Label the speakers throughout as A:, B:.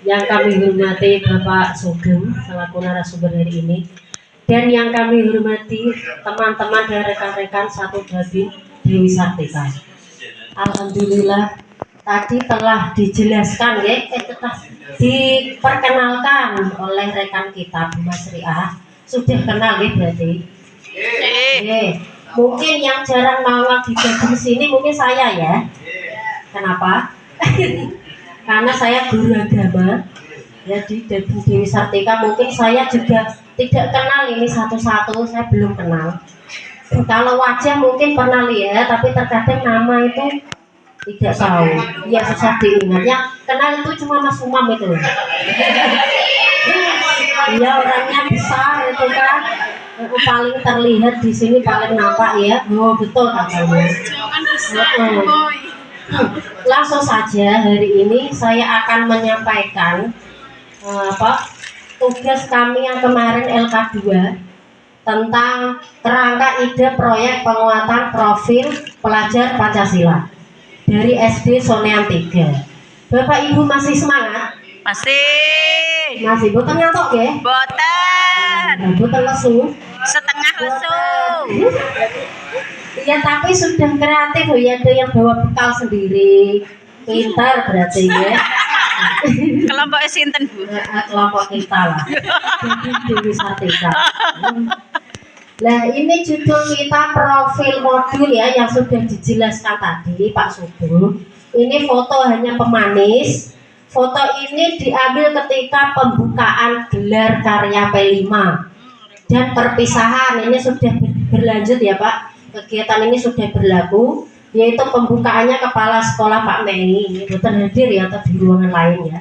A: yang kami hormati Bapak Sugeng selaku narasumber hari ini, dan yang kami hormati teman-teman dan rekan-rekan satu Babin Dewi Sartika. Alhamdulillah tadi telah dijelaskan ya, telah diperkenalkan oleh rekan kita Bu Mas Riah. Sudah kenal ya berarti. Mungkin yang jarang nongol di Babin sini mungkin saya ya. Kenapa? Karena saya guru agama ya di Dewi Sartika. Mungkin saya juga tidak kenal ini satu-satu, saya belum kenal. Kalau wajah mungkin pernah lihat, tapi terkadang nama itu tidak tahu. Ya susah diingat. Yang kenal itu cuma Mas Umam itu. Dia orangnya besar itu kan, paling terlihat di sini, paling nampak ya. Oh betul katanya. Langsung saja hari ini saya akan menyampaikan tugas kami yang kemarin LK2 tentang kerangka ide proyek penguatan profil pelajar Pancasila dari SD Sonean 3. Bapak Ibu masih semangat? Masih boten ngantuk ya?
B: Boten.
A: Boten lesu?
B: Setengah lesu.
A: Iya, tapi sudah kreatif ya, ada yang bawa bekal sendiri. Pintar berarti ya.
B: Kelompok sinten Bu?
A: Kelompok kita lah. Jadi Dewi Sartika. Nah, ini judul kita profil modul ya, yang sudah dijelaskan tadi Pak Sugeng. Ini foto hanya pemanis. Foto ini diambil ketika pembukaan gelar karya P5 dan perpisahan. Ini sudah berlanjut ya Pak. Kegiatan ini sudah berlaku, yaitu pembukaannya Kepala Sekolah Pak Mei. Ini bukan hadir ya, atau di ruangan lain ya.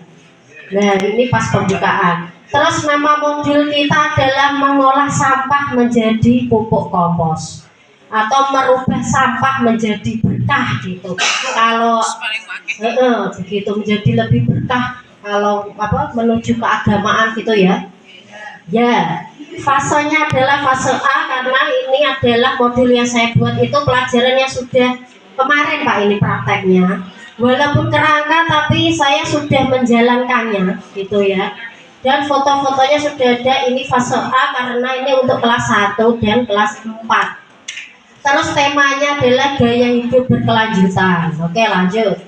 A: Nah, ini pas pembukaan. Terus nama modul kita adalah mengolah sampah menjadi pupuk kompos atau merubah sampah menjadi berkah gitu. Kalau begitu menjadi lebih berkah kalau menuju keagamaan gitu ya. Ya, fasenya adalah fase A karena ini adalah modul yang saya buat itu pelajarannya sudah kemarin Pak, ini prakteknya. Walaupun kerangka tapi saya sudah menjalankannya gitu ya. Dan foto-fotonya sudah ada, ini fase A karena ini untuk kelas 1 dan kelas 4. Terus temanya adalah gaya hidup berkelanjutan. Oke, lanjut.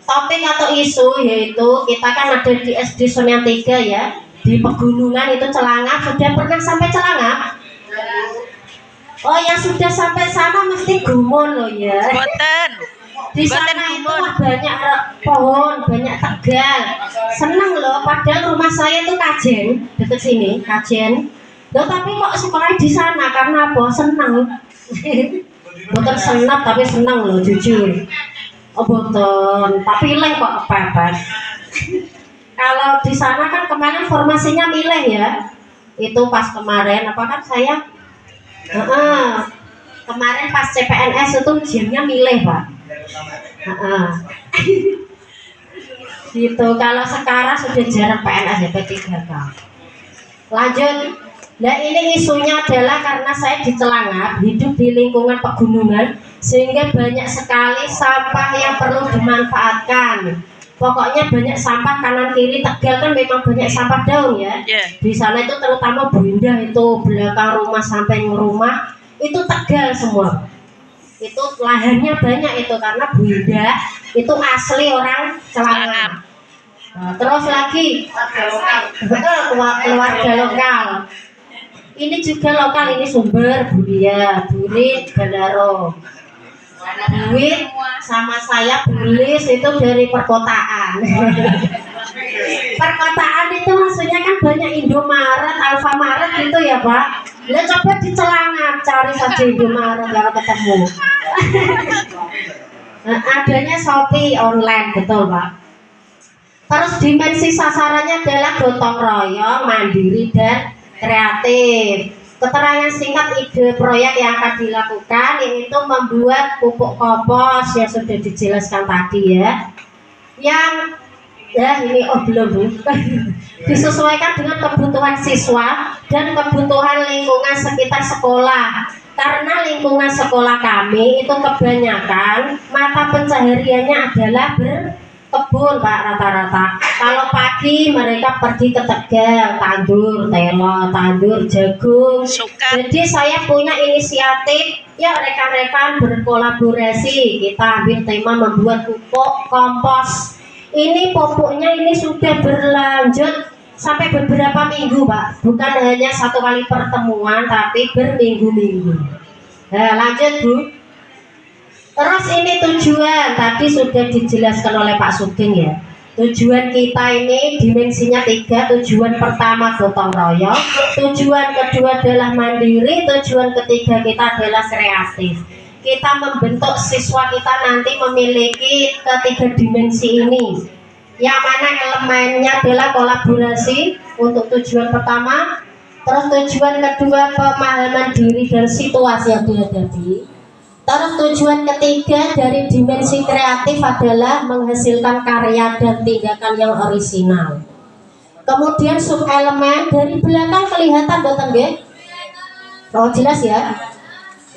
A: Topik atau isu yaitu kita kan ada di SD Sonean 3 ya. Di pegunungan itu Celangap. Sudah pernah sampai Celangap? Oh, yang sudah sampai sana mesti gumun loh ya.
B: Boten.
A: Di sana itu banyak pohon, banyak tegal. Seneng loh, padahal rumah saya itu Kajen, dekat sini, Kajen. Loh, tapi kok sekolah di sana karena apa? Seneng. Boten seneng tapi seneng loh, jujur. Oh boten, tapi pilih kok kepepet. Kalau di sana kan kemarin formasinya milih ya. Itu pas kemarin kan saya kemarin pas CPNS itu ujiannya milih Pak. Gitu. Kalau sekarang sudah jarang PNS ya, P3K. Lanjut. Nah, ini isunya adalah karena saya di Celangap, hidup di lingkungan pegunungan, sehingga banyak sekali sampah yang perlu dimanfaatkan. Pokoknya banyak sampah kanan kiri. Tegal kan memang banyak sampah daun ya. Di sana itu terutama Bu Indah itu belakang rumah sampai rumah itu tegal semua. Itu lahannya banyak itu karena Bu Indah itu asli orang Celangap. Nah, terus lagi keluarga lokal. Ini juga lokal, ini Sumber, Buria, Burit, Balaro. Duit sama saya Bulis itu dari perkotaan. Perkotaan itu maksudnya kan banyak Indomaret, Alfamaret gitu ya Pak. Lihat coba di Celangap cari saja Indomaret nggak ketemu. Nah, adanya Shopee online, betul Pak. Terus dimensi sasarannya adalah gotong royong, mandiri dan kreatif. Keterangan singkat ide proyek yang akan dilakukan yaitu membuat pupuk kompos yang sudah dijelaskan tadi ya. Yang ya ini belum disesuaikan dengan kebutuhan siswa dan kebutuhan lingkungan sekitar sekolah. Karena lingkungan sekolah kami itu kebanyakan mata pencahariannya adalah kebun Pak rata-rata. Kalau pagi mereka pergi ke Tegal, tandur telo, tandur jagung.
B: Suka.
A: Jadi saya punya inisiatif, ya rekan-rekan berkolaborasi, kita ambil tema membuat pupuk kompos. Ini pupuknya ini sudah berlanjut sampai beberapa minggu Pak, bukan hanya satu kali pertemuan tapi berminggu-minggu. Nah lanjut Bu. Terus ini tujuan tadi sudah dijelaskan oleh Pak Sugeng ya. Tujuan kita ini dimensinya 3. Tujuan pertama gotong royong, tujuan kedua adalah mandiri, tujuan ketiga kita adalah kreatif. Kita membentuk siswa kita nanti memiliki ketiga dimensi ini, yang mana elemennya adalah kolaborasi untuk tujuan pertama, terus tujuan kedua pemahaman diri dan situasi yang dihadapi. Terus tujuan ketiga dari dimensi kreatif adalah menghasilkan karya dan tindakan yang orisinal. Kemudian sub elemen dari belakang kelihatan boten nggih? Oh jelas ya.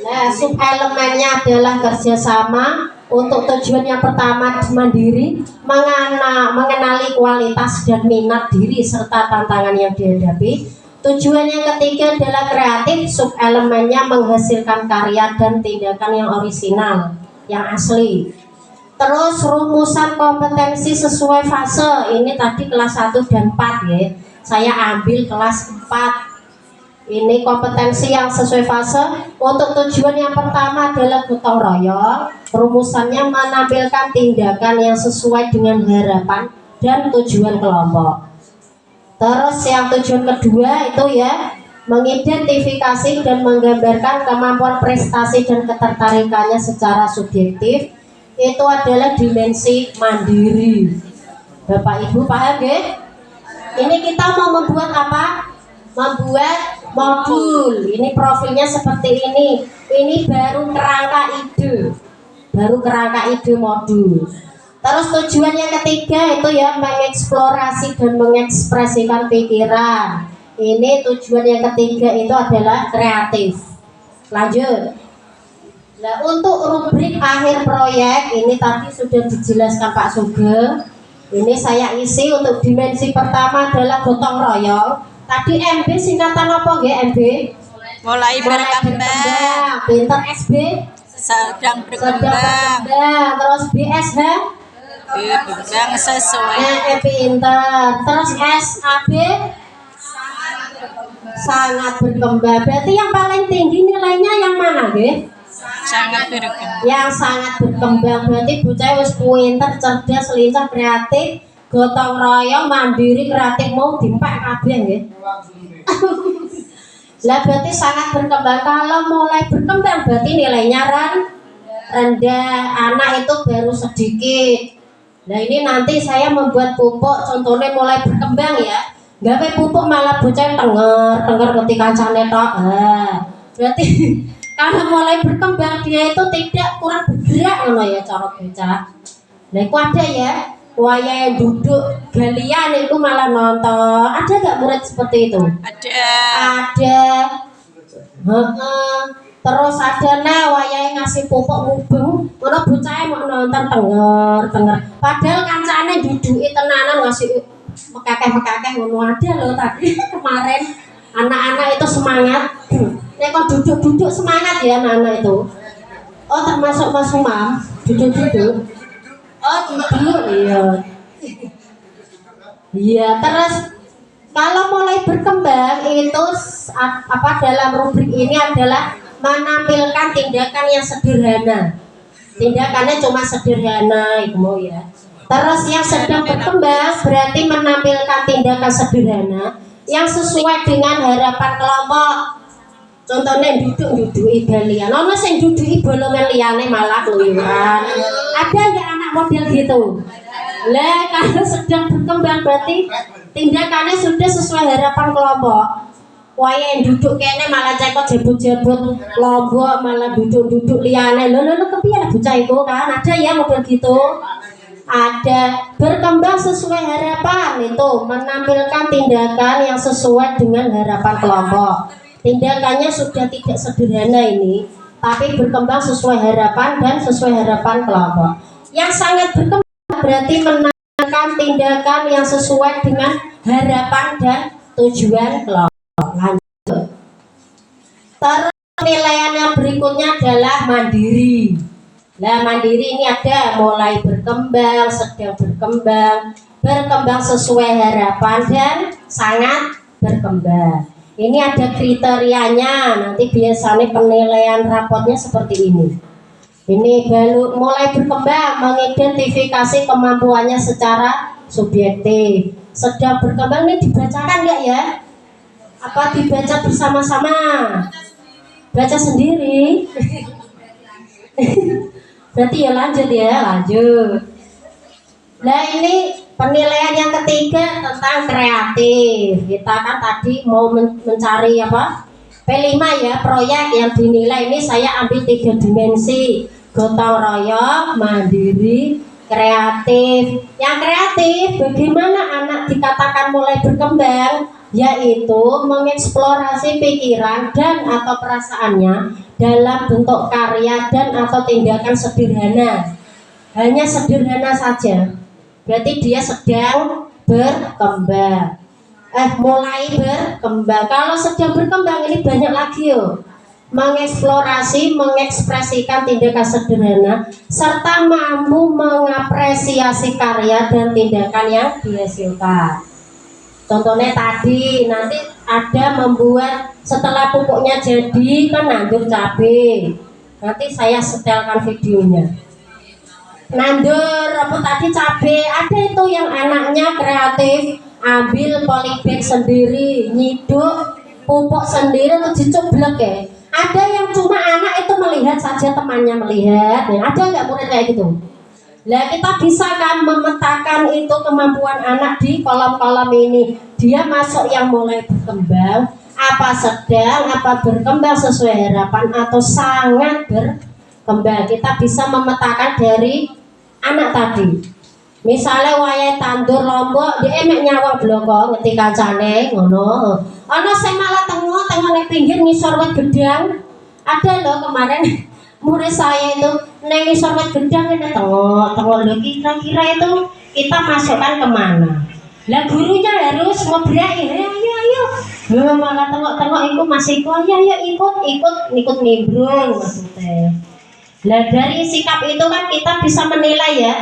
A: Nah, sub elemennya adalah kerjasama. Untuk tujuan yang pertama mandiri, mengenali kualitas dan minat diri serta tantangan yang dihadapi. Tujuan yang ketiga adalah kreatif, sub elemennya menghasilkan karya dan tindakan yang orisinal, yang asli. Terus rumusan kompetensi sesuai fase, ini tadi kelas 1 dan 4 ya. Saya ambil kelas 4. Ini kompetensi yang sesuai fase. Untuk tujuan yang pertama adalah gotong royong. Rumusannya menampilkan tindakan yang sesuai dengan harapan dan tujuan kelompok. Terus yang tujuan kedua itu ya, mengidentifikasi dan menggambarkan kemampuan prestasi dan ketertarikannya secara subjektif. Itu adalah dimensi mandiri. Bapak Ibu paham nggih? Ini kita mau membuat apa? Membuat modul. Ini profilnya seperti ini. Ini baru kerangka ide. Baru kerangka ide modul. Terus tujuan yang ketiga itu ya mengeksplorasi dan mengekspresikan pikiran. Ini tujuan yang ketiga itu adalah kreatif. Lanjut. Nah untuk rubrik akhir proyek ini tadi sudah dijelaskan Pak Sugeng. Ini saya isi untuk dimensi pertama adalah gotong royong. Tadi MB singkatan apa nggih MB?
B: Mulai berkembang.
A: Pinter SB
B: Sedang berkembang.
A: Terus BSH
B: Berkembang sesuai.
A: pinter. Terus SAB sangat berkembang. Berarti yang paling tinggi nilainya yang mana nggih?
B: Sangat berkembang.
A: Yang sangat berkembang. Berarti bocah wis pinter, cerdas, lincah, kreatif, gotong royong, mandiri, kreatif, mau dimpek kabeh nggih. Lah berarti sangat berkembang. Kalau mulai berkembang berarti nilainya rendah. Anak itu baru sedikit. Nah ini nanti saya membuat pupuk contohnya mulai berkembang ya. Gawe pupuk malah bocah tenger ketika kancane tok. Berarti kalau mulai berkembang dia itu tidak kurang bergerak ngono ya cara bocah. Nah iku ada ya. Wayahe duduk galian itu malah nonton. Ada gak murid seperti itu?
B: Ada.
A: Ada. Terus ada wayahe ngasih pupuk mubeng, ngono bocahe mau nonton tenger. Padahal kancane duduki tenanan ngasih mekakeh ngono ada loh tadi kemarin. Anak-anak itu semangat. Nek kok duduk-duduk semangat ya anak-anak itu. Oh termasuk Mas Umam, duduk-duduk. Oh duduk iya. Iya, terus kalau mulai berkembang itu apa dalam rubrik ini adalah menampilkan tindakan yang sederhana. Tindakannya cuma sederhana itu mau ya. Terus yang sedang berkembang berarti menampilkan tindakan sederhana yang sesuai dengan harapan kelompok. Contohnya duduk galian. Ono sing duduki bolongan liyane malah keluyuran. Ada enggak anak model gitu? Lah kalau sedang berkembang berarti tindakannya sudah sesuai harapan kelompok. Wae duduk kene malah cekot jebut-jebut kelompok malah duduk liyane. Lho kepiye bocah iku kan? Ada ya model gitu. Ada berkembang sesuai harapan itu menampilkan tindakan yang sesuai dengan harapan kelompok. Tindakannya sudah tidak sederhana ini, tapi berkembang sesuai harapan dan sesuai harapan kelompok. Yang sangat berkembang berarti menanamkan tindakan yang sesuai dengan harapan dan tujuan kelompok. Lanjut. Terus penilaian yang berikutnya adalah mandiri. Nah, mandiri ini ada mulai berkembang, sedang berkembang, berkembang sesuai harapan, dan sangat berkembang. Ini ada kriterianya, nanti biasanya penilaian rapotnya seperti ini. Ini baru mulai berkembang, mengidentifikasi kemampuannya secara subjektif. Sedang berkembang ini dibacakan nggak ya? Apa dibaca bersama-sama? Baca sendiri. Berarti ya lanjut. Nah, ini penilaian yang ketiga tentang kreatif. Kita kan tadi mau mencari apa? P5 ya, proyek yang dinilai ini saya ambil 3 dimensi: gotong royong, mandiri, kreatif. Yang kreatif, bagaimana anak dikatakan mulai berkembang, yaitu mengeksplorasi pikiran dan atau perasaannya dalam bentuk karya dan atau tindakan sederhana. Hanya sederhana saja. Berarti dia sedang berkembang. Mulai berkembang. Kalau sedang berkembang ini banyak lagi yo. Mengeksplorasi, mengekspresikan tindakan sederhana serta mampu mengapresiasi karya dan tindakan yang dihasilkan. Contohnya tadi nanti ada membuat setelah pupuknya jadi kan nandur cabai. Nanti saya setelkan videonya. Nandur apa tadi cabai, ada itu yang anaknya kreatif, ambil polybag sendiri, nyiduk pupuk sendiri atau dicoblek ya. Ada yang cuma anak itu melihat saja, temannya melihat ya. Ada nggak murid kayak gitu? Nah, kita bisa kan memetakan itu kemampuan anak di kolom-kolom ini. Dia masuk yang mulai berkembang, apa sedang, apa berkembang sesuai harapan, atau sangat berkembang. Kita bisa memetakan dari anak tadi. Misalnya wayai tandur lombok, dia emek nyawa bloko ngerti kancane ngono. Ana sing malah tengok ning pinggir ngisor wit gedang. Ada loh kemarin murid saya itu neng ngisor wit gedang ini tengok lho, kira-kira itu kita masukkan kemana? Lah gurunya harus ngobrol, ayo. Malah tengok itu masih kok ya ikut nimbrung maksudnya. Lah dari sikap itu kan kita bisa menilai ya.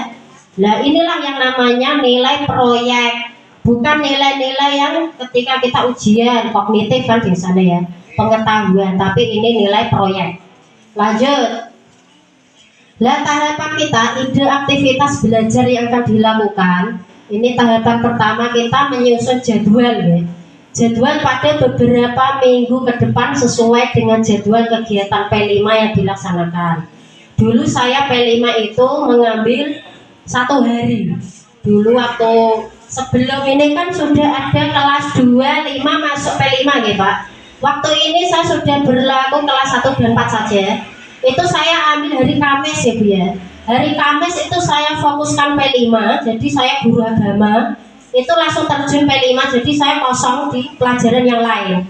A: Lah inilah yang namanya nilai proyek. Bukan nilai-nilai yang ketika kita ujian kognitif kan di sana ya, pengetahuan, tapi ini nilai proyek. Lanjut. Lah tahapan kita, ide aktivitas belajar yang akan dilakukan. Ini tahapan pertama, kita menyusun jadwal ya. Jadwal pada beberapa minggu ke depan sesuai dengan jadwal kegiatan P5 yang dilaksanakan. Dulu saya P5 itu mengambil 1 hari. Dulu waktu sebelum ini kan sudah ada kelas 2, 5 masuk P5 ya Pak. Waktu ini saya sudah berlaku kelas 1 dan 4 saja. Itu saya ambil hari Kamis ya Bu ya. Hari Kamis itu saya fokuskan P5, jadi saya guru agama. Itu langsung terjun P5, jadi saya kosong di pelajaran yang lain.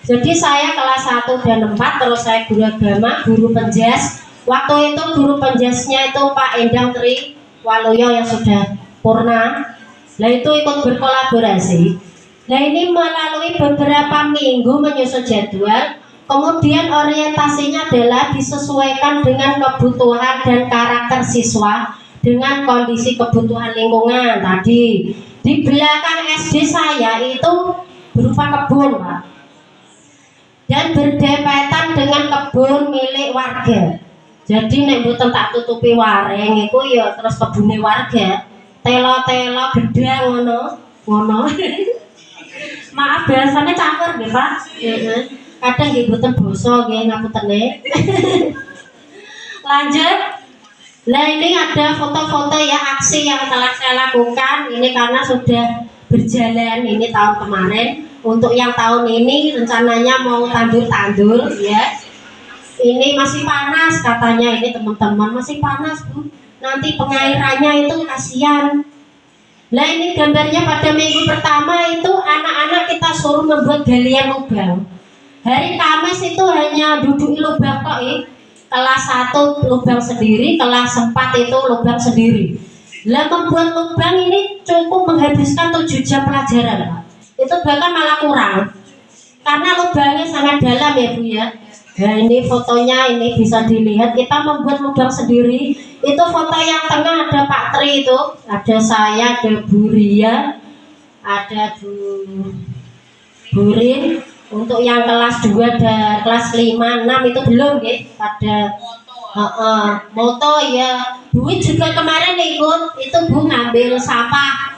A: Jadi saya kelas 1 dan 4, terus saya guru agama, guru penjas. Waktu itu guru penjasnya itu Pak Endang Tri Waluyo yang sudah purna. Nah itu ikut berkolaborasi. Nah ini melalui beberapa minggu menyusun jadwal. Kemudian orientasinya adalah disesuaikan dengan kebutuhan dan karakter siswa dengan kondisi kebutuhan lingkungan tadi. Di belakang SD saya itu berupa kebun Pak, dan berdempetan dengan kebun milik warga. Jadi nek mboten tak tutupi waring iku ya terus kebune warga. Telo-telo gedang ngono. Maaf biasanya campur nggih, Pak. Heeh. Kadang nggih mboten basa nggih ngaputene. Lanjut. Nah, ini ada foto-foto ya aksi yang telah saya lakukan. Ini karena sudah berjalan ini tahun kemarin. Untuk yang tahun ini rencananya mau tandur ya. Ini masih panas katanya, ini teman-teman masih panas Bu. Nanti pengairannya itu kasihan. Nah ini gambarnya pada minggu pertama itu anak-anak kita suruh membuat galian lubang. Hari Kamis itu hanya duduk lubang kok Kelas 1 lubang sendiri, kelas 4 itu lubang sendiri. Lah membuat lubang ini cukup menghabiskan 7 jam pelajaran, Pak. Itu bahkan malah kurang. Karena lubangnya sangat dalam ya Bu ya. Nah ini fotonya, ini bisa dilihat kita membuat lubang sendiri. Itu foto yang tengah ada Pak Tri itu, ada saya, ada Bu Ria, ada Bu Burin. Untuk yang kelas 2 ada kelas 5, 6 itu belum ya. Ada moto ya. Bu juga kemarin ikut, itu Bu ngambil sampah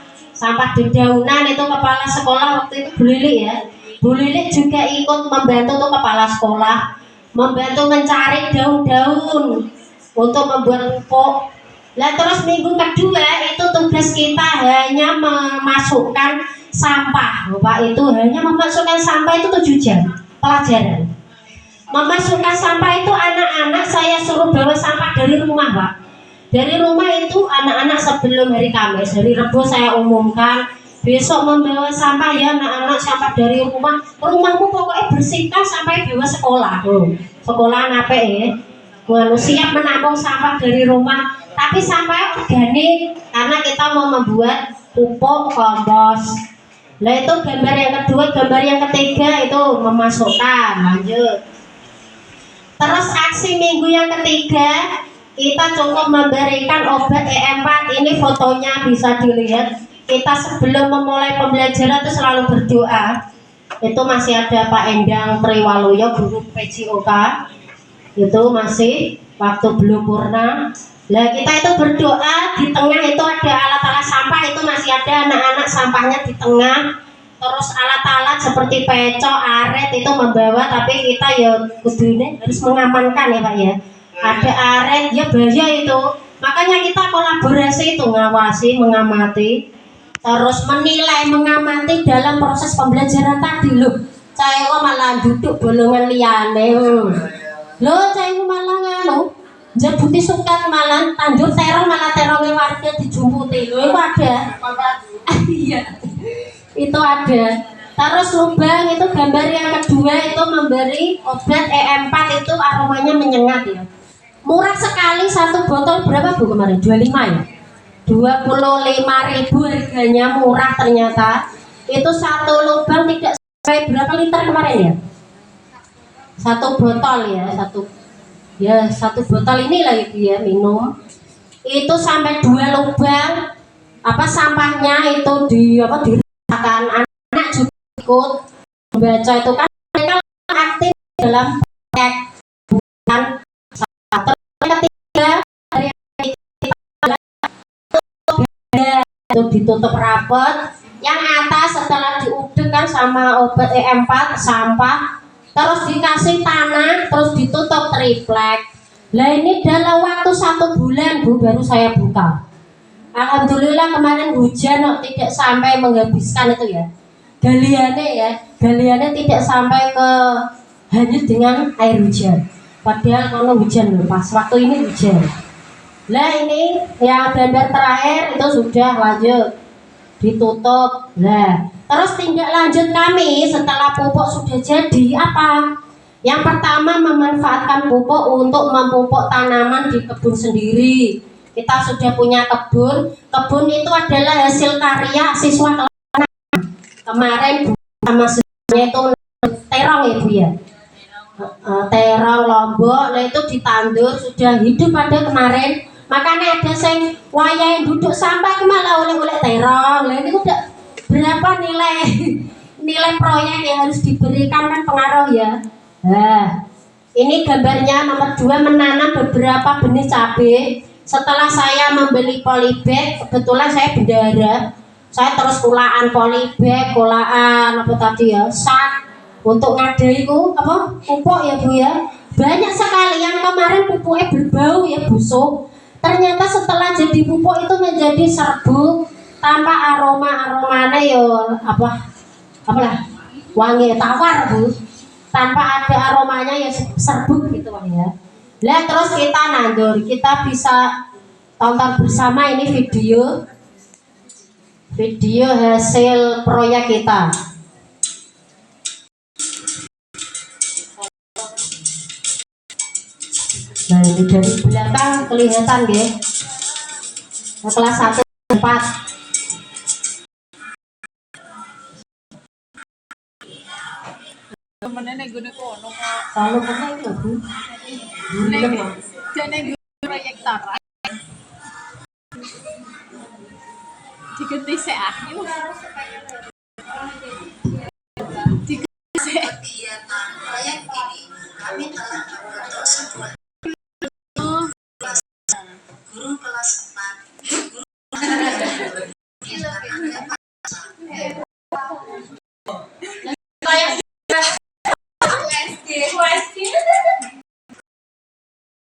A: dedaunan, itu kepala sekolah waktu itu Bu Lili ya. Bu Lili juga ikut membantu tuh kepala sekolah, membantu mencari daun-daun untuk membuat pupuk. Nah terus minggu kedua itu tugas kita hanya memasukkan sampah, Pak. Itu hanya memasukkan sampah itu 7 jam pelajaran. Memasukkan sampah itu anak-anak saya suruh bawa sampah dari rumah, Pak. Dari rumah itu anak-anak sebelum hari Kamis, hari Rebo saya umumkan besok membawa sampah ya anak-anak, sampah dari rumah. Rumahmu pokoknya bersihkan sampai bawa sekolah. Sekolah nape ya. Siap menampung sampah dari rumah, tapi sampah organik karena kita mau membuat pupuk kompos. Nah itu gambar yang kedua, gambar yang ketiga itu memasukkan. Lanjut. Terus aksi minggu yang ketiga kita cukup memberikan obat E4. Ini fotonya bisa dilihat. Kita sebelum memulai pembelajaran itu selalu berdoa. Itu masih ada Pak Endang Triwaluyo, guru PJOK. Itu masih waktu belum purna. Lah kita itu berdoa, di tengah itu ada alat-alat sampah, itu masih ada anak-anak sampahnya di tengah. Terus alat-alat seperti pecok, aret itu membawa, tapi kita ya kudune harus mengamankan ya Pak ya. Ada aret ya bahaya itu. Makanya kita kolaborasi itu, ngawasi, mengamati, terus menilai, mengamati dalam proses pembelajaran tadi loh. Saya kok malah duduk bolongan liyane. Loh, saya malah nganu, jabuti sukat malah tanjur terong, malah terongnya warga dijumputi. Loh, itu ada. Iya. Itu ada. Terus lubang itu gambar yang kedua itu memberi obat E4, itu aromanya menyengat ya. Murah sekali, satu botol berapa Bu kemarin? 25 ya? 25.000 harganya, murah ternyata. Itu satu lubang tidak sampai berapa liter kemarin ya? Satu botol ya, satu botol inilah itu ya minum. Itu sampai 2 lubang sampahnya itu dirasakan. Anak juga ikut membaca itu kan, mereka aktif dalam proyek. Bukan satu ketiga dari itu ditutup rapat. Yang atas setelah diudek kan sama obat E4 sampah, terus dikasih tanah, terus ditutup triplek. Lah ini dalam waktu 1 bulan Bu baru saya buka. Alhamdulillah kemarin hujan tidak sampai menghabiskan itu ya. Galiannya tidak sampai ke hanyut dengan air hujan. Padahal kalau hujan loh, pas waktu ini hujan. Lah ini yang gambar terakhir itu sudah lanjut ditutup. Nah, terus tindak lanjut kami setelah pupuk sudah jadi apa? Yang pertama memanfaatkan pupuk untuk memupuk tanaman di kebun sendiri. Kita sudah punya kebun itu adalah hasil karya siswa kemarin sama siswanya itu terong ya Bu ya. Terong Lombok, nah itu ditandur sudah hidup pada kemarin. Makanya ada yang wayang duduk sampah malah oleh-oleh terong. Nah ini udah berapa nilai proyek yang harus diberikan kan pengaruh ya. Nah ini gambarnya nomor 2, menanam beberapa benih cabai. Setelah saya membeli polybag, kebetulan saya bendahara, saya terus kulaan polybag, kulaan sak untuk ngadai pupuk ya Bu ya. Banyak sekali yang kemarin pupuknya berbau ya, busuk. Ternyata setelah jadi pupuk itu menjadi serbuk tanpa aromanya ya wangi tawar Bu, tanpa ada aromanya ya serbuk gitu ya. Lah terus kita nandur, kita bisa tonton bersama ini video hasil proyek kita. Nah ini dari belakang kelihatan ya. Kelas 1 4.
B: Temennya nih gue kono kok.
A: Selalu pernah itu Bu.
B: Jadi gue proyek tara. Diganti saya. Diganti saya.